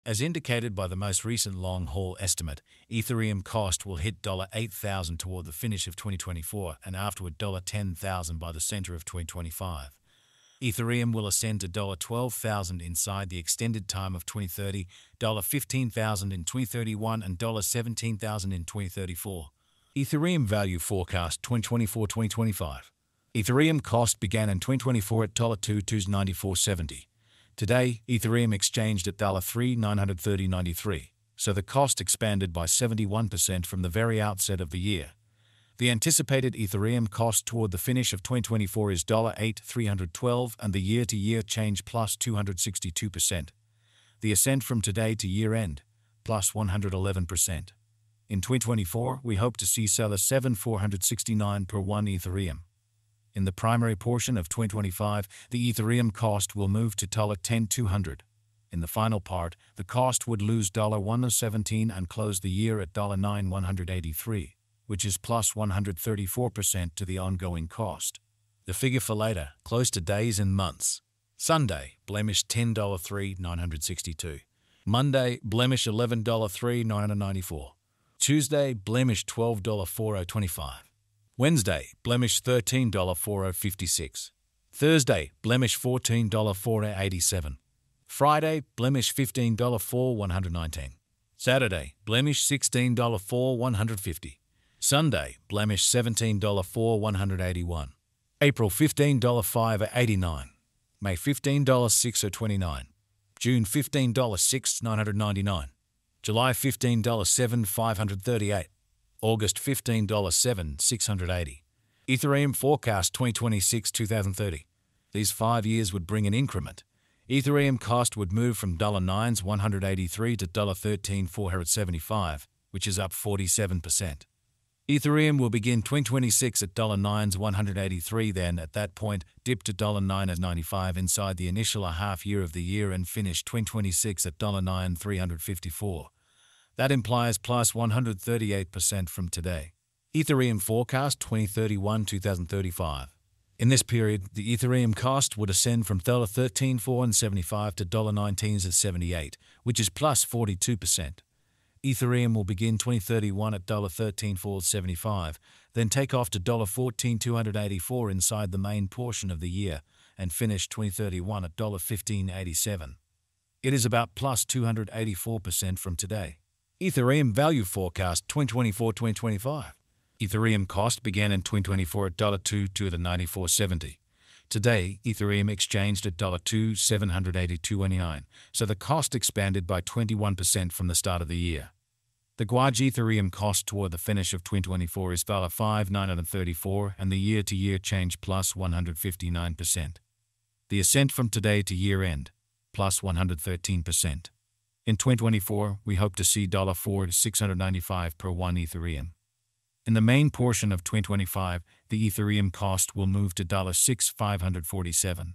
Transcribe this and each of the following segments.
As indicated by the most recent long-haul estimate, Ethereum cost will hit $8,000 toward the finish of 2024 and afterward $10,000 by the center of 2025. Ethereum will ascend to $12,000 inside the extended time of 2030, $15,000 in 2031, and $17,000 in 2034. Ethereum value forecast 2024-2025. Ethereum cost began in 2024 at $2,294.70. Today, Ethereum exchanged at $3,930.93, so the cost expanded by 71% from the very outset of the year. The anticipated Ethereum cost toward the finish of 2024 is $8,312 and the year-to-year change plus 262%. The ascent from today to year-end, plus 111%. In 2024, we hope to see sell a $7,469 per 1 Ethereum. In the primary portion of 2025, the Ethereum cost will move to $10,200. In the final part, the cost would lose $1,017 and close the year at $9,183, which is plus 134% to the ongoing cost. The figure for later, close to days and months. Sunday, blemish $10,3,962. Monday, blemish $11,3,994. Tuesday, blemish $12,425. Wednesday, blemish $13,4056. Thursday, blemish $14,487. Friday, blemish $15,4119. Saturday, blemish $16,4150. Sunday, blemish $17,4181. April $15,589. May $15,629. June $15,699. July $15,7,538. August $15,7,680. Ethereum forecast 2026-2030. These 5 years would bring an increment. Ethereum cost would move from $9,183 to $13,475, which is up 47%. Ethereum will begin 2026 at $9,183, then at that point dip to $9,95 inside the initial half year of the year and finish 2026 at $9,354. That implies plus 138% from today. Ethereum forecast 2031-2035. In this period, the Ethereum cost would ascend from $13,475 to $19,78, which is plus 42%. Ethereum will begin 2031 at $13,475, then take off to $14,284 inside the main portion of the year and finish 2031 at $15,87. It is about plus 284% from today. Ethereum value forecast 2024-2025. Ethereum cost began in 2024 at $2,294.70. Today, Ethereum exchanged at $2,782.29, so the cost expanded by 21% from the start of the year. The Guaj Ethereum cost toward the finish of 2024 is $5,934 and the year-to-year change plus 159%. The ascent from today to year-end, plus 113%. In 2024, we hope to see $4,695 per 1 Ethereum. In the main portion of 2025, the Ethereum cost will move to $6,547.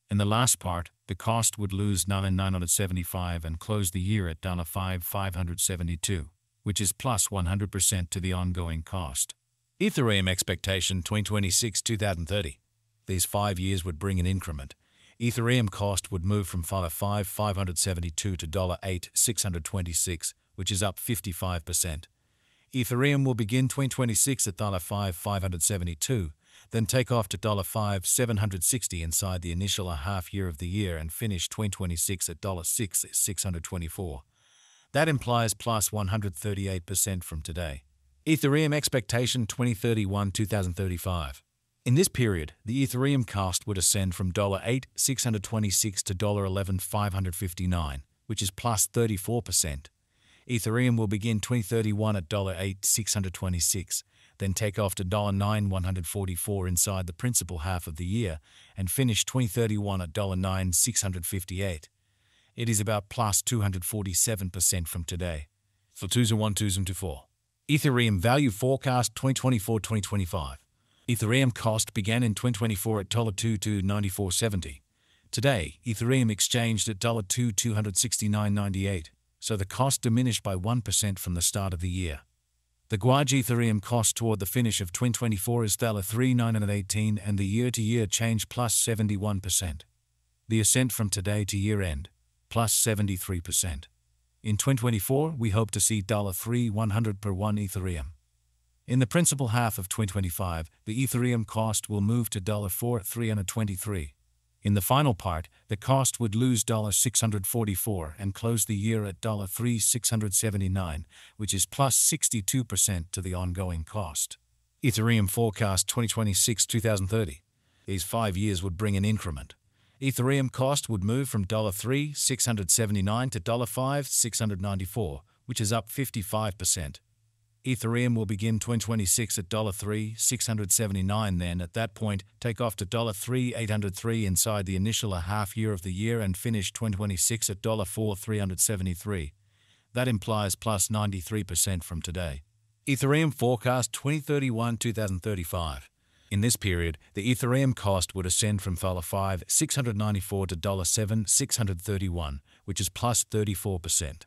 In the last part, the cost would lose $9,975 and close the year at $5,572, which is plus 100% to the ongoing cost. Ethereum expectation 2026-2030. These 5 years would bring an increment. Ethereum cost would move from $5,572 to $8,626, which is up 55%. Ethereum will begin 2026 at $5,572, then take off to $5,760 inside the initial half year of the year and finish 2026 at $6,624. That implies plus 138% from today. Ethereum expectation 2031-2035. In this period, the Ethereum cost would ascend from $8,626 to $11,559, which is plus 34%. Ethereum will begin 2031 at $8,626, then take off to $9,144 inside the principal half of the year and finish 2031 at $9,658. It is about plus 247% from today. For 2001-2024. Ethereum value forecast 2024-2025. Ethereum cost began in 2024 at $2,294.70. Today, Ethereum exchanged at $2,269.98, so the cost diminished by 1% from the start of the year. The Guaj Ethereum cost toward the finish of 2024 is $3,918 and the year-to-year change plus 71%. The ascent from today to year-end, plus 73%. In 2024, we hope to see $3,100 per 1 Ethereum. In the principal half of 2025, the Ethereum cost will move to $4,323. In the final part, the cost would lose $644 and close the year at $3,679, which is plus 62% to the ongoing cost. Ethereum forecast 2026-2030. These 5 years would bring an increment. Ethereum cost would move from $3,679 to $5,694, which is up 55%. Ethereum will begin 2026 at $3,679, then at that point take off to $3,803 inside the initial half year of the year and finish 2026 at $4,373. That implies plus 93% from today. Ethereum forecast 2031-2035. In this period, the Ethereum cost would ascend from $5,694 to $7,631, which is plus 34%.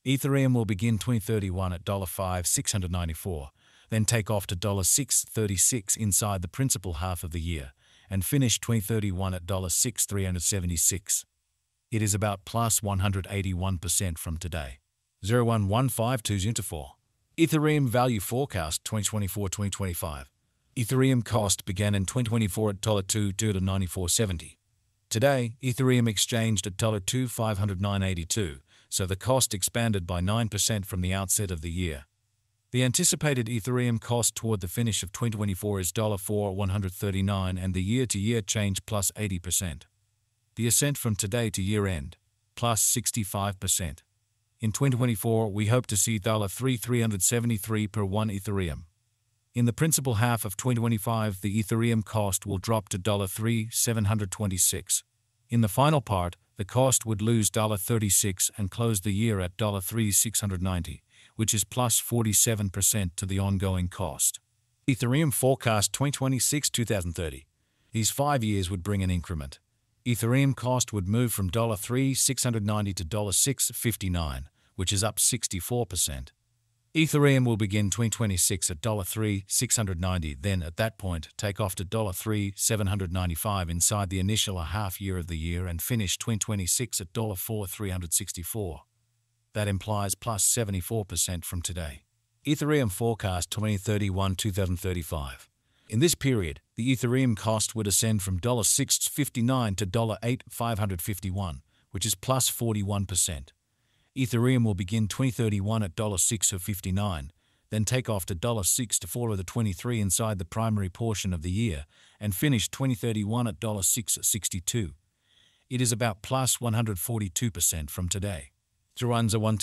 Ethereum will begin 2031 at $5,694, then take off to $636 inside the principal half of the year, and finish 2031 at $6,376. It is about plus 181% from today. 0115204. Ethereum value forecast 2024-2025. Ethereum cost began in 2024 at $2 to $94.70. Today, Ethereum exchanged at $2,509.82. So the cost expanded by 9% from the outset of the year. The anticipated Ethereum cost toward the finish of 2024 is $4,139 and the year-to-year change plus 80%. The ascent from today to year-end, plus 65%. In 2024, we hope to see $3,373 per 1 Ethereum. In the principal half of 2025, the Ethereum cost will drop to $3,726. In the final part, the cost would lose $36 and close the year at $3,690, which is plus 47% to the ongoing cost. Ethereum forecast 2026-2030. These 5 years would bring an increment. Ethereum cost would move from $3,690 to $659, which is up 64%. Ethereum will begin 2026 at $3,690, then at that point take off to $3,795 inside the initial half year of the year and finish 2026 at $4,364. That implies plus 74% from today. Ethereum forecast 2031-2035. In this period, the Ethereum cost would ascend from $659 to $8,551, which is plus 41%. Ethereum will begin 2031 at $659, then take off to $6 inside the primary portion of the year, and finish 2031 at $662. It is about plus 142% from today. 01012